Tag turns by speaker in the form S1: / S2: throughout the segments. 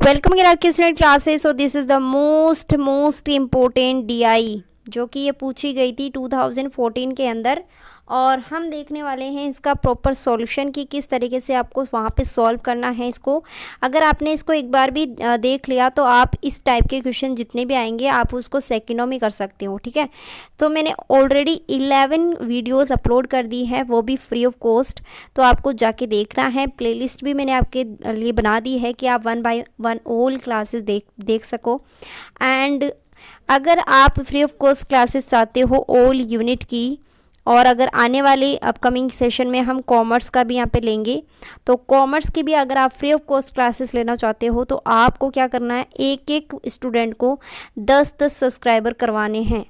S1: Welcome in our question classes. So this is the most important DI जो कि ये पूछी गई थी 2014 के अंदर, और हम देखने वाले हैं इसका प्रॉपर सॉल्यूशन कि किस तरीके से आपको वहाँ पे सॉल्व करना है इसको। अगर आपने इसको एक बार भी देख लिया तो आप इस टाइप के क्वेश्चन जितने भी आएंगे आप उसको सेकंडों में कर सकते हो, ठीक है। तो मैंने ऑलरेडी 11 वीडियोस अपलोड कर दी है, वो भी फ्री ऑफ कॉस्ट, तो आपको जाके देखना है। प्लेलिस्ट भी मैंने आपके लिए बना दी है कि आप 1 बाय 1 ऑल क्लासेस देख सको। एंड अगर आप फ्री ऑफ कॉस्ट क्लासेस चाहते हो ऑल यूनिट की, और अगर आने वाले अपकमिंग सेशन में हम कॉमर्स का भी यहाँ पे लेंगे, तो कॉमर्स की भी अगर आप फ्री ऑफ कॉस्ट क्लासेस लेना चाहते हो तो आपको क्या करना है, एक एक स्टूडेंट को 10-10 सब्सक्राइबर करवाने हैं,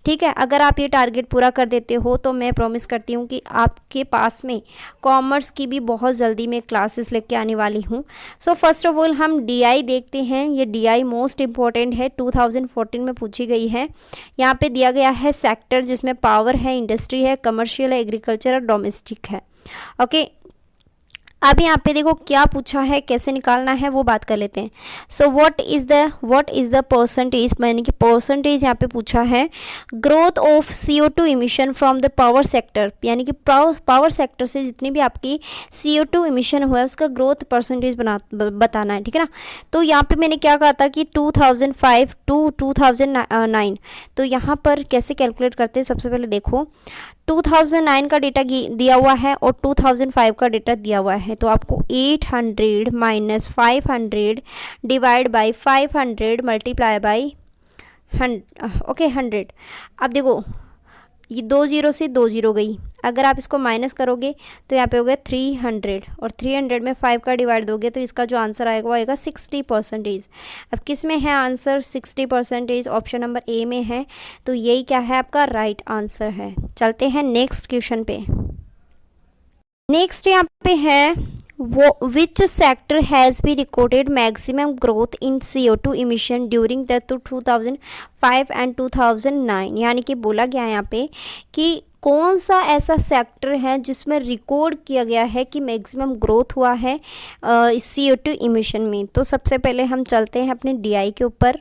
S1: ठीक है। अगर आप ये टारगेट पूरा कर देते हो तो मैं प्रॉमिस करती हूँ कि आपके पास में कॉमर्स की भी बहुत जल्दी मैं क्लासेस लेके आने वाली हूँ। सो फर्स्ट ऑफ ऑल हम डीआई देखते हैं। ये डीआई मोस्ट इम्पॉर्टेंट है, 2014 में पूछी गई है। यहाँ पे दिया गया है सेक्टर जिसमें पावर है, इंडस्ट्री है, कमर्शियल है, एग्रीकल्चर और डोमेस्टिक है। ओके, अब यहाँ पे देखो क्या पूछा है, कैसे निकालना है वो बात कर लेते हैं। So what is the percentage, यानी कि परसेंटेज यहाँ पे पूछा है growth of CO2 emission from the power sector, यानी कि पावर सेक्टर से जितनी भी आपकी CO2 इमिशन हुआ है उसका ग्रोथ परसेंटेज बताना है, ठीक है ना। तो यहाँ पे मैंने क्या कहा था कि 2005 टू 2009, तो यहाँ पर कैसे कैलकुलेट करते हैं, सबसे पहले देखो 2009 का डेटा दिया हुआ है और 2005 का डेटा दिया हुआ है, तो आपको 800 minus 500 divide by 500 multiply by 100। अब देखो ये 2 जीरो से 2 जीरो गई, अगर आप इसको माइनस करोगे तो यहाँ पे हो गया 300, और 300 में 5 का डिवाइड दोगे तो इसका जो आंसर आएगा वो आएगा 60%। अब किस में है आंसर, 60%, ऑप्शन नंबर ए में है, तो यही क्या है आपका राइट आंसर है। चलते हैं नेक्स्ट क्वेश्चन पे। नेक्स्ट यहाँ पे है वो which sector has be recorded maximum growth in CO2 emission during the 2005 and 2009, यानी कि बोला गया है यहाँ पे कि कौन सा ऐसा सेक्टर है जिसमें रिकॉर्ड किया गया है कि मैक्सिमम ग्रोथ हुआ है CO2 इमिशन में। तो सबसे पहले हम चलते हैं अपने DI के ऊपर।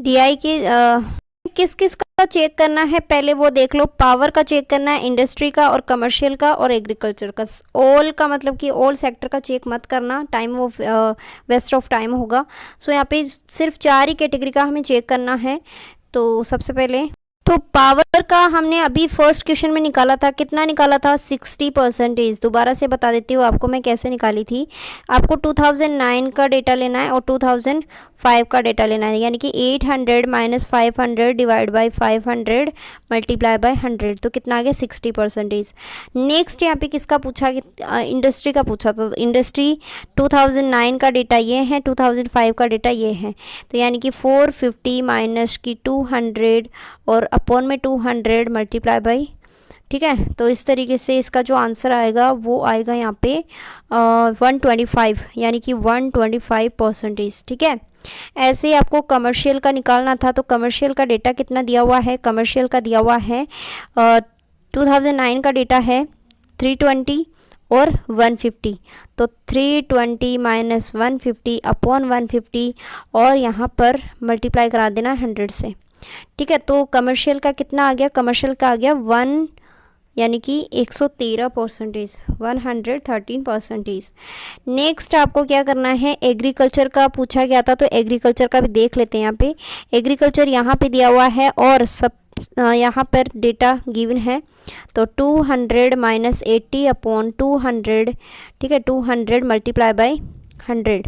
S1: DI के किस किस का चेक करना है पहले वो देख लो। पावर का चेक करना है, इंडस्ट्री का और कमर्शियल का और एग्रीकल्चर का। ऑल का मतलब कि ऑल सेक्टर का चेक मत करना, टाइम वो वेस्ट ऑफ टाइम होगा। सो यहाँ पे सिर्फ 4 ही कैटेगरी का हमें चेक करना है। तो सबसे पहले तो पावर का हमने अभी फर्स्ट क्वेश्चन में निकाला था, कितना निकाला था 60%। दोबारा से बता देती हूँ आपको मैं कैसे निकाली थी। आपको 2009 का डेटा लेना है और 2005 का डेटा लेना है, यानी कि 800 minus 500 divide by 500 multiply by 100, तो कितना आ गया 60%। नेक्स्ट यहाँ पे किसका पूछा, इंडस्ट्री का पूछा था। तो इंडस्ट्री 2009 का डेटा ये है, 2005 का डेटा ये है, तो यानी कि 450 माइनस की 200 और अपॉन में 200 मल्टीप्लाई बाई, ठीक है। तो इस तरीके से इसका जो आंसर आएगा वो आएगा यहाँ पे 125, यानी कि 125%, ठीक है। ऐसे ही आपको कमर्शियल का निकालना था, तो कमर्शियल का डेटा कितना दिया हुआ है, कमर्शियल का दिया हुआ है 2009 का डेटा है 320 और 150, तो 320 माइनस 150 अपॉन 150 और यहाँ पर मल्टीप्लाई करा देना 100 से, ठीक है। तो कमर्शियल का कितना आ गया, कमर्शियल का आ गया 1, यानी कि 113%, 113%। नेक्स्ट आपको क्या करना है, एग्रीकल्चर का पूछा गया था, तो एग्रीकल्चर का भी देख लेते हैं। यहाँ पे एग्रीकल्चर यहाँ पे दिया हुआ है और सब यहाँ पर डेटा गिवन है, तो 200 माइनस 80 अपॉन 200, ठीक है, 200 मल्टीप्लाई बाई 100।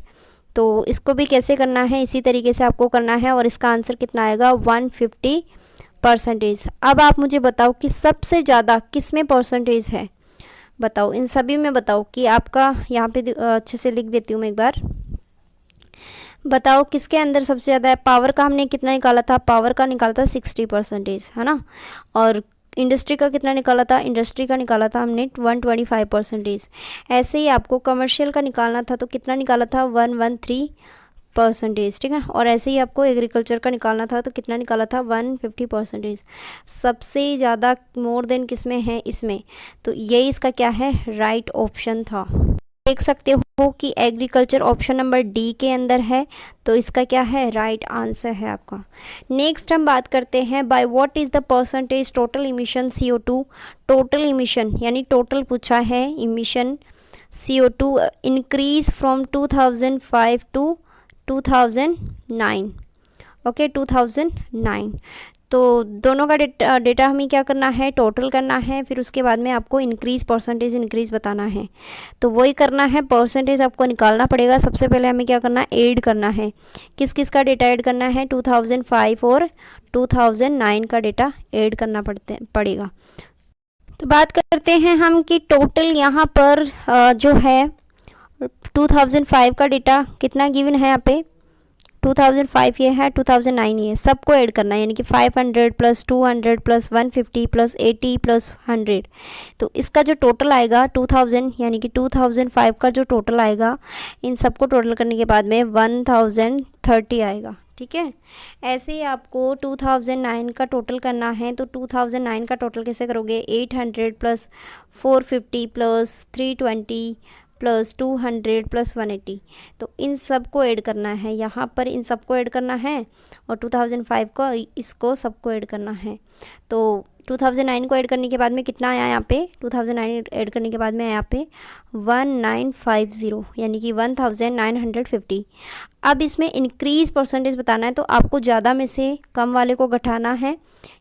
S1: तो इसको भी कैसे करना है, इसी तरीके से आपको करना है, और इसका आंसर कितना आएगा 150%। अब आप मुझे बताओ कि सबसे ज़्यादा किस में परसेंटेज है, बताओ इन सभी में, बताओ कि आपका यहाँ पे अच्छे से लिख देती हूँ मैं एक बार। बताओ किसके अंदर सबसे ज़्यादा है। पावर का हमने कितना निकाला था, पावर का निकाला था 60%, है ना। और इंडस्ट्री का कितना निकाला था, इंडस्ट्री का निकाला था हमने 125%। ऐसे ही आपको कमर्शियल का निकालना था, तो कितना निकाला था 113%, ठीक है। और ऐसे ही आपको एग्रीकल्चर का निकालना था, तो कितना निकाला था 150%। सबसे ज़्यादा मोर देन किस में है, इसमें, तो यही इसका क्या है राइट ऑप्शन था। देख सकते हो कि एग्रीकल्चर ऑप्शन नंबर डी के अंदर है, तो इसका क्या है, राइट आंसर है आपका। नेक्स्ट हम बात करते हैं by what is the percentage total emission CO2। Total emission यानी टोटल पूछा है, emission CO2 increase from 2005 to 2009। Okay 2009। तो दोनों का डेटा हमें क्या करना है, टोटल करना है, फिर उसके बाद में आपको इंक्रीज़ परसेंटेज इंक्रीज़ बताना है। तो वही करना है, परसेंटेज आपको निकालना पड़ेगा। सबसे पहले हमें क्या करना है, ऐड करना है। किस किस का डेटा ऐड करना है, 2005 और 2009 का डेटा ऐड करना पड़ेगा। तो बात करते हैं हम कि टोटल यहाँ पर जो है 2005 का डेटा कितना गिवन है, यहाँ पे 2005 ये है, 2009 ये, सबको ऐड करना है, यानी कि 500 प्लस 200 प्लस 150 प्लस 80 प्लस 100। तो इसका जो टोटल आएगा 2000 यानी कि 2005 का जो टोटल आएगा, इन सबको टोटल करने के बाद में 1030 आएगा। ठीक है, ऐसे ही आपको 2009 का टोटल करना है। तो 2009 का टोटल कैसे करोगे, 800 प्लस 450 प्लस 320 प्लस 200 प्लस 180। तो इन सब को ऐड करना है, यहाँ पर इन सब को ऐड करना है, और 2005 को इसको सबको ऐड करना है। तो 2009 को ऐड करने के बाद में कितना आया यहाँ पे, 2009 ऐड करने के बाद में यहाँ पे 1950 यानी कि 1950। अब इसमें इंक्रीज परसेंटेज बताना है, तो आपको ज़्यादा में से कम वाले को घटाना है,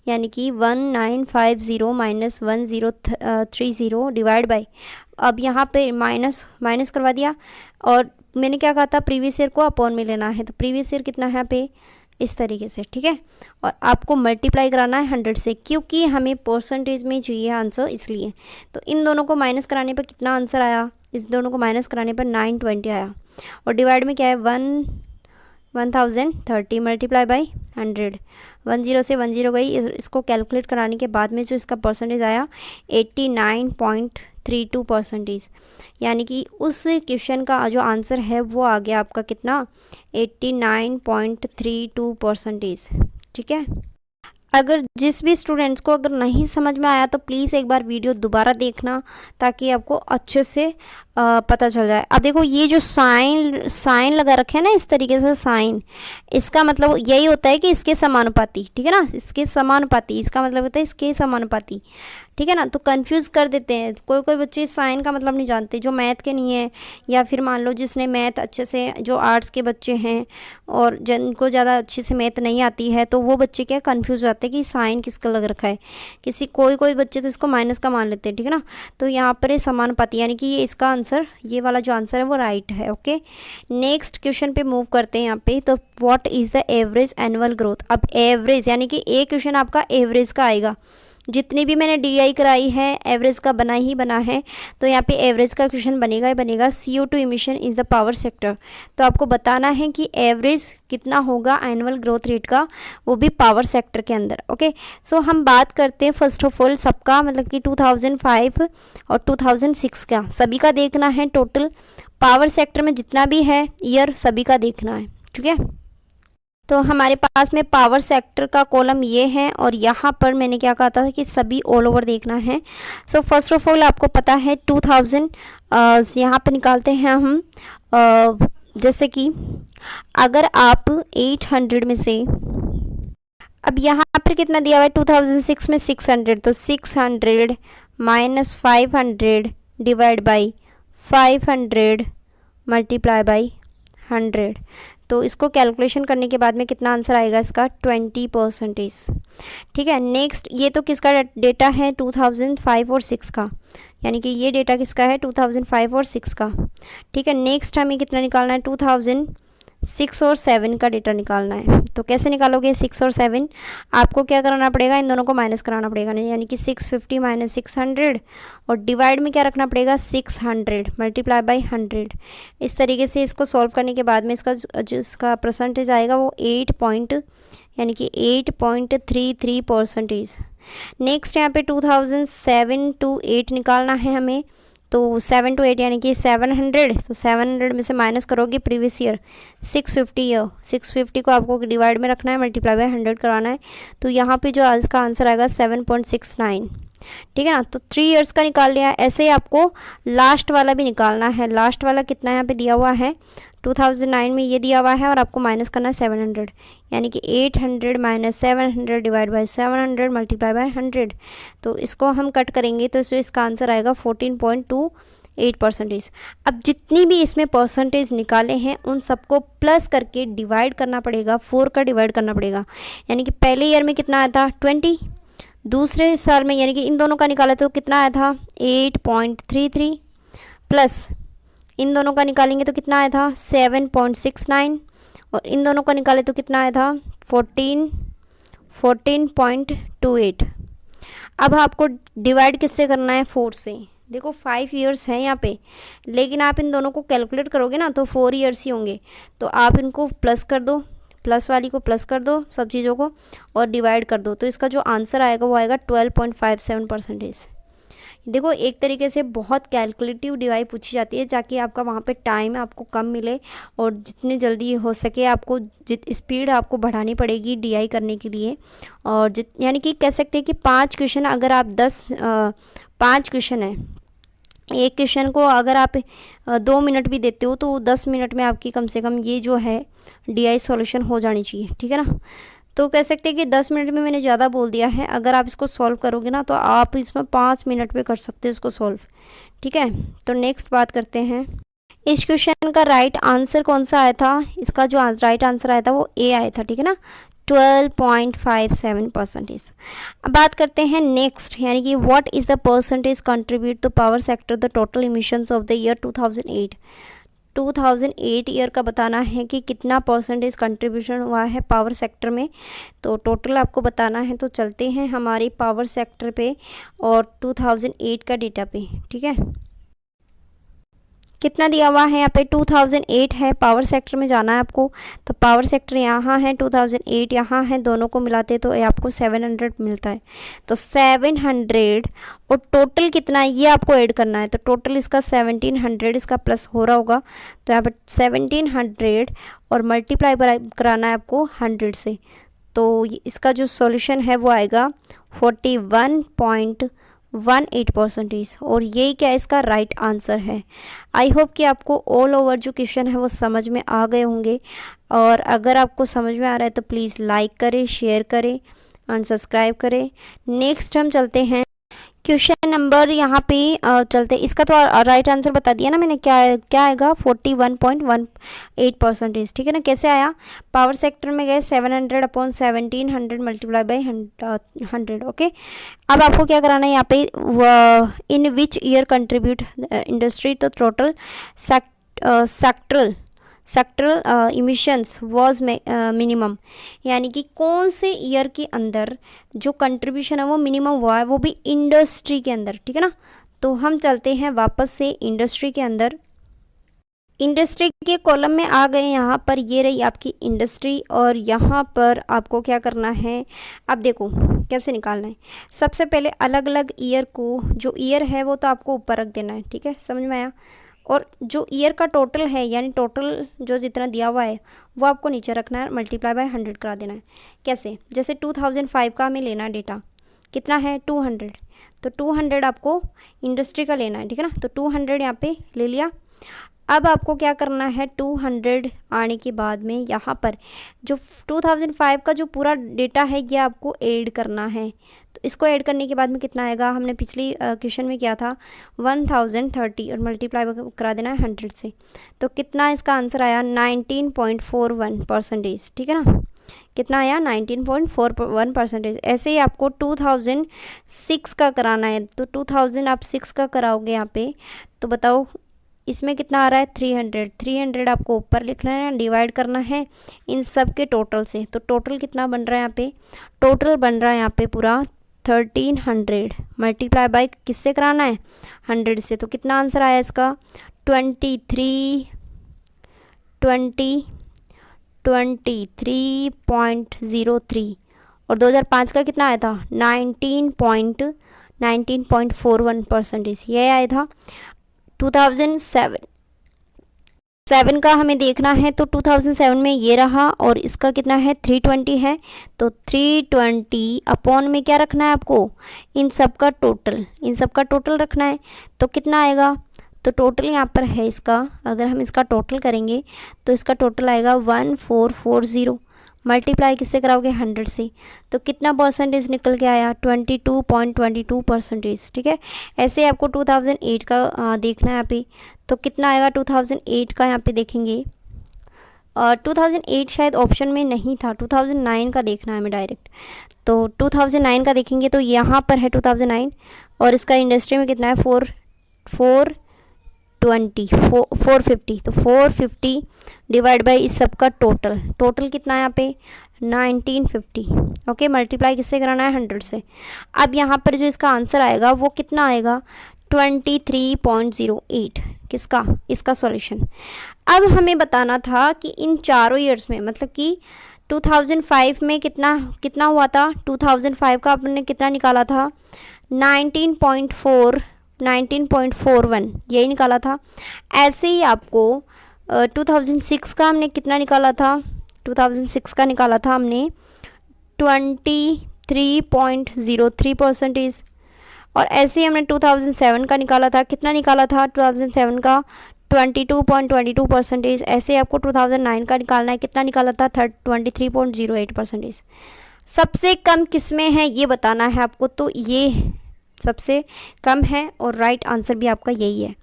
S1: यानी कि 1950 माइनस 1030 डिवाइड बाय, अब यहाँ पे माइनस करवा दिया, और मैंने क्या कहा था, प्रीवियस ईयर को अपॉन में लेना है। तो प्रीवियस ईयर कितना है यहाँ पे, इस तरीके से। ठीक है, और आपको मल्टीप्लाई कराना है 100 से, क्योंकि हमें परसेंटेज में चाहिए आंसर, इसलिए। तो इन दोनों को माइनस कराने पर कितना आंसर आया, इस दोनों को माइनस कराने पर 920 आया, और डिवाइड में क्या है 1030 मल्टीप्लाई बाई 100। 10 से 10 गई, इसको कैलकुलेट कराने के बाद में जो इसका परसेंटेज आया 89.32%, यानी कि उस क्वेश्चन का जो आंसर है वो आ गया आपका कितना, 89.32%। ठीक है, अगर जिस भी स्टूडेंट्स को अगर नहीं समझ में आया तो प्लीज़ एक बार वीडियो दोबारा देखना, ताकि आपको अच्छे से पता चल जाए। अब देखो ये जो साइन लगा रखे हैं ना, इस तरीके से साइन, इसका मतलब यही होता है कि इसके समानुपाती। ठीक है ना, इसके समानुपाती, इसका मतलब होता है इसके समानुपाती। ठीक है ना, तो कंफ्यूज कर देते हैं कोई बच्चे साइन का मतलब नहीं जानते, जो मैथ के नहीं है, या फिर मान लो जिसने मैथ अच्छे से, जो आर्ट्स के बच्चे हैं और जिनको ज़्यादा अच्छे से मैथ नहीं आती है, तो वो बच्चे क्या कंफ्यूज हो जाते हैं कि साइन किसका लग रखा है। कोई बच्चे तो इसको माइनस का मान लेते हैं। ठीक है ना, तो यहाँ पर ये समानुपाती, यानी कि ये इसका आंसर, ये वाला जो आंसर है वो राइट है। ओके, नेक्स्ट क्वेश्चन पे मूव करते हैं यहाँ पे। तो what is the average annual growth. अब एवरेज यानी कि एक क्वेश्चन आपका एवरेज का आएगा, जितनी भी मैंने DI कराई है एवरेज का बना ही बना है, तो यहाँ पे एवरेज का क्वेश्चन बनेगा ही बनेगा। CO2 emission is the power sector, तो आपको बताना है कि एवरेज कितना होगा एनुअल ग्रोथ रेट का, वो भी पावर सेक्टर के अंदर। ओके, सो हम बात करते हैं फर्स्ट ऑफ ऑल सबका, मतलब कि 2005 और 2006 का सभी का देखना है। टोटल पावर सेक्टर में जितना भी है ईयर सभी का देखना है। ठीक है, तो हमारे पास में पावर सेक्टर का कॉलम ये है, और यहाँ पर मैंने क्या कहा था कि सभी ऑल ओवर देखना है। सो फर्स्ट ऑफ ऑल आपको पता है 2000 यहाँ पर निकालते हैं हम, जैसे कि अगर आप 800 में से, अब यहाँ पर कितना दिया हुआ है 2006 में 600, तो 600 minus 500 divide by 500 multiply by 100। तो इसको कैलकुलेशन करने के बाद में कितना आंसर आएगा इसका, 20%। ठीक है, नेक्स्ट ये तो किसका डेटा है, 2005 और 6 का, यानी कि ये डेटा किसका है, 2005 और 6 का। ठीक है, नेक्स्ट हमें कितना निकालना है, 2006 और 7 का डेटा निकालना है। तो कैसे निकालोगे 6 और 7, आपको क्या कराना पड़ेगा, इन दोनों को माइनस कराना पड़ेगा, यानी कि 650 माइनस 600, और डिवाइड में क्या रखना पड़ेगा 600 मल्टीप्लाई बाई 100। इस तरीके से इसको सॉल्व करने के बाद में इसका जिसका परसेंटेज आएगा वो 8.33%। नेक्स्ट यहाँ पे 2007 to 8 निकालना है हमें। तो 7 to 8 यानी कि 700, तो 700 में से माइनस करोगे प्रीवियस ईयर 650 ईयर, 650 को आपको डिवाइड में रखना है, मल्टीप्लाई बाय 100 कराना है। तो यहाँ पे जो इसका आंसर आएगा 7.69, ठीक है ना। तो 3 इयर्स का निकाल लिया। ऐसे ही आपको लास्ट वाला भी निकालना है। लास्ट वाला कितना यहाँ पे दिया हुआ है, 2009 में ये दिया हुआ है और आपको माइनस करना है 700, यानी कि 800 minus 700 divide by 700 multiply by 100। तो इसको हम कट करेंगे तो इसका आंसर आएगा 14.28%। अब जितनी भी इसमें परसेंटेज निकाले हैं उन सबको प्लस करके डिवाइड करना पड़ेगा, 4 का डिवाइड करना पड़ेगा। यानी कि पहले ईयर में कितना आया था 20, दूसरे साल में यानी कि इन दोनों का निकाला तो कितना आया था 8.33, प्लस इन दोनों का निकालेंगे तो कितना आया था 7.69, और इन दोनों का निकाले तो कितना आया था 14.28। अब आपको डिवाइड किससे करना है, 4 से। देखो 5 इयर्स है यहाँ पे, लेकिन आप इन दोनों को कैलकुलेट करोगे ना तो 4 इयर्स ही होंगे। तो आप इनको प्लस कर दो, प्लस वाली को प्लस कर दो सब चीज़ों को और डिवाइड कर दो। तो इसका जो आंसर आएगा वो आएगा 12.57%। देखो एक तरीके से बहुत कैलकुलेटिव डिवाइड पूछी जाती है ताकि आपका वहाँ पे टाइम आपको कम मिले और जितनी जल्दी हो सके आपको स्पीड आपको बढ़ानी पड़ेगी डीआई करने के लिए। और यानी कि कह सकते हैं कि 5 क्वेश्चन अगर आप 5 क्वेश्चन है, एक क्वेश्चन को अगर आप 2 मिनट भी देते हो तो 10 मिनट में आपकी कम से कम ये जो है डीआई सॉल्यूशन हो जानी चाहिए, ठीक है ना। तो कह सकते हैं कि 10 मिनट में मैंने ज़्यादा बोल दिया है। अगर आप इसको सॉल्व करोगे ना तो आप इसमें 5 मिनट में कर सकते हो इसको सॉल्व, ठीक है। तो नेक्स्ट बात करते हैं, इस क्वेश्चन का राइट आंसर कौन सा आया था। इसका जो राइट आंसर आया था वो ए आया था, ठीक है ना, 12.57%। अब बात करते हैं नेक्स्ट, यानी कि what is the percentage contribute to power sector the total emissions of the year 2008। 2008 year का बताना है कि कितना परसेंटेज कंट्रीब्यूशन हुआ है पावर सेक्टर में। तो टोटल आपको बताना है। तो चलते हैं हमारी पावर सेक्टर पे और 2008 का डेटा पे, ठीक है। कितना दिया हुआ है यहाँ पे 2008 है, पावर सेक्टर में जाना है आपको। तो पावर सेक्टर यहाँ है, 2008 यहाँ है, दोनों को मिलाते तो ये आपको 700 मिलता है। तो 700 और टोटल कितना है ये आपको ऐड करना है। तो टोटल इसका 1700 इसका प्लस हो रहा होगा। तो यहाँ पर 1700 और मल्टीप्लाई कराना है आपको 100 से। तो इसका जो सॉल्यूशन है वो आएगा 41.18%। और यही क्या इसका राइट आंसर है। आई होप कि आपको ऑल ओवर जो क्वेश्चन है वो समझ में आ गए होंगे। और अगर आपको समझ में आ रहा है तो प्लीज़ लाइक करें, शेयर करें और सब्सक्राइब करें। नेक्स्ट हम चलते हैं क्वेश्चन नंबर यहाँ पे चलते हैं। इसका तो राइट आंसर बता दिया ना मैंने, क्या आएगा 41.18%, ठीक है ना। कैसे आया, पावर सेक्टर में गए 700 अपॉन 1700 मल्टीप्लाई बाई 100, ओके। अब आपको क्या कराना है यहाँ पे, इन विच ईयर कंट्रीब्यूट इंडस्ट्री तो total sectoral emissions was minimum, यानी कि कौन से ईयर के अंदर जो कंट्रीब्यूशन है वो मिनिमम हुआ है, वो भी इंडस्ट्री के अंदर, ठीक है ना। तो हम चलते हैं वापस से इंडस्ट्री के अंदर। इंडस्ट्री के कॉलम में आ गए, यहाँ पर ये रही आपकी इंडस्ट्री और यहाँ पर आपको क्या करना है। अब देखो कैसे निकालना है। सबसे पहले अलग अलग ईयर को, जो ईयर है वो तो आपको ऊपर रख देना है, ठीक है, समझ में आया। और जो ईयर का टोटल है यानी टोटल जो जितना दिया हुआ है वो आपको नीचे रखना है, मल्टीप्लाई बाय 100 करा देना है। कैसे, जैसे 2005 का हमें लेना है डेटा, कितना है 200, तो 200 आपको इंडस्ट्री का लेना है, ठीक है ना। तो 200 यहाँ पे ले लिया। अब आपको क्या करना है, 200 आने के बाद में यहाँ पर जो 2005 का जो पूरा डेटा है ये आपको ऐड करना है। तो इसको ऐड करने के बाद में कितना आएगा, हमने पिछली क्वेश्चन में किया था 1030 और मल्टीप्लाई करा देना है 100 से। तो कितना इसका आंसर आया 19.41%, ठीक है ना। कितना आया 19.41%। ऐसे ही आपको 2006 का कराना है। तो 2000 आप 6 का कराओगे यहाँ पे, तो बताओ इसमें कितना आ रहा है 300 आपको ऊपर लिखना है, डिवाइड करना है इन सब के टोटल से। तो टोटल कितना बन रहा है यहाँ पे, टोटल बन रहा है यहाँ पे पूरा 1300 मल्टीप्लाई बाय किससे कराना है 100 से। तो कितना आंसर आया इसका 23.03 और 2005 का कितना आया था 19.41%, ये आया था। 2007 का हमें देखना है, तो 2007 में ये रहा और इसका कितना है 320 है, तो 320 अपॉन में क्या रखना है आपको, इन सब का टोटल रखना है। तो कितना आएगा, तो टोटल यहाँ पर है इसका, अगर हम इसका टोटल करेंगे तो इसका टोटल आएगा 1440। मल्टीप्लाई किससे कराओगे, 100 से, तो कितना परसेंटेज निकल के आया, 22.22%। ठीक है, ऐसे आपको 2008 का देखना है यहाँ पे, तो कितना आएगा 2008 का, यहाँ पे देखेंगे 2008 शायद ऑप्शन में नहीं था, 2009 का देखना है हमें डायरेक्ट। तो 2009 का देखेंगे तो यहाँ पर है 2009, और इसका इंडस्ट्री में कितना है 450, तो 450 डिवाइड बाई इस सब का टोटल कितना है यहाँ पे 1950। ओके, मल्टीप्लाई किससे कराना है, 100 से। अब यहाँ पर जो इसका आंसर आएगा वो कितना आएगा, 23.08। किसका, इसका सॉल्यूशन। अब हमें बताना था कि इन चारों ईयर्स में, मतलब कि 2005 में कितना हुआ था, 2005 का आपने कितना निकाला था 19.41 यही निकाला था। ऐसे ही आपको 2006 का हमने कितना निकाला था, 2006 का निकाला था हमने 23.03%। और ऐसे ही हमने 2007 का निकाला था, कितना निकाला था 2007 का 22.22%। ऐसे आपको 2009 का निकालना है, कितना निकाला था 23.08%। सबसे कम किस में है ये बताना है आपको, तो ये सबसे कम है और राइट आंसर भी आपका यही है।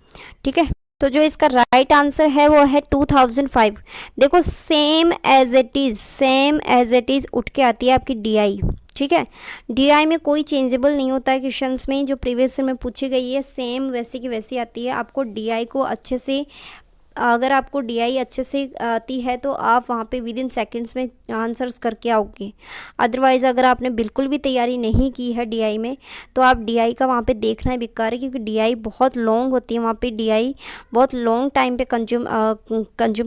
S1: ठीक है, तो जो इसका राइट आंसर है वो है 2005। देखो सेम एज इट इज़ उठ के आती है आपकी डीआई। ठीक है, डीआई में कोई चेंजेबल नहीं होता है, क्वेश्चंस में जो प्रीवियस ईयर में पूछी गई है सेम वैसी की वैसी आती है। आपको डीआई को अच्छे से, अगर आपको डीआई अच्छे से आती है तो आप वहाँ पे विद इन सेकेंड्स में आंसर्स करके आओगे। अदरवाइज़ अगर आपने बिल्कुल भी तैयारी नहीं की है डीआई में, तो आप डीआई का वहाँ पे देखना ही बेकार है, क्योंकि डीआई बहुत लॉन्ग होती है। वहाँ पे डीआई बहुत लॉन्ग टाइम पे कंज्यूम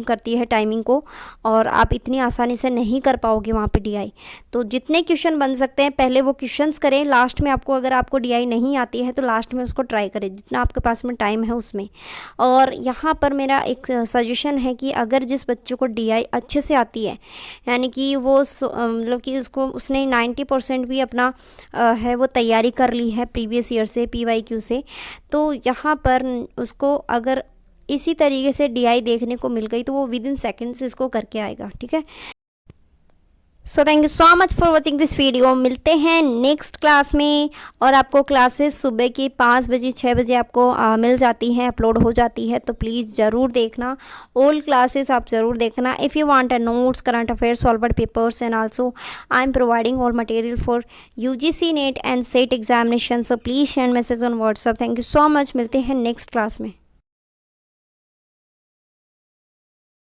S1: करती है टाइमिंग को, और आप इतनी आसानी से नहीं कर पाओगे वहाँ पे डीआई। तो जितने क्वेश्चन बन सकते हैं पहले वो क्वेश्चंस करें, लास्ट में आपको, अगर आपको डीआई नहीं आती है तो लास्ट में उसको ट्राई करें जितना आपके पास में टाइम है उसमें। और यहाँ पर मेरा एक सजेशन है कि अगर जिस बच्चे को डीआई अच्छे से आती है, यानी कि वो मतलब कि उसने 90% भी अपना है वो तैयारी कर ली है प्रीवियस ईयर से, पीवाईक्यू से, तो यहाँ पर उसको अगर इसी तरीके से डीआई देखने को मिल गई तो वो विद इन सेकेंड्स इसको करके आएगा। ठीक है, so thank you so much for watching this video. मिलते हैं नेक्स्ट क्लास में, और आपको क्लासेस सुबह की 5 बजे 6 बजे आपको मिल जाती हैं, अपलोड हो जाती है, तो प्लीज़ ज़रूर देखना, ऑल क्लासेस आप ज़रूर देखना। If you want a notes, current affairs, solved papers, and also I am providing all material for UGC net and set examination, so please send message on WhatsApp. Thank you so much, मिलते हैं next class में।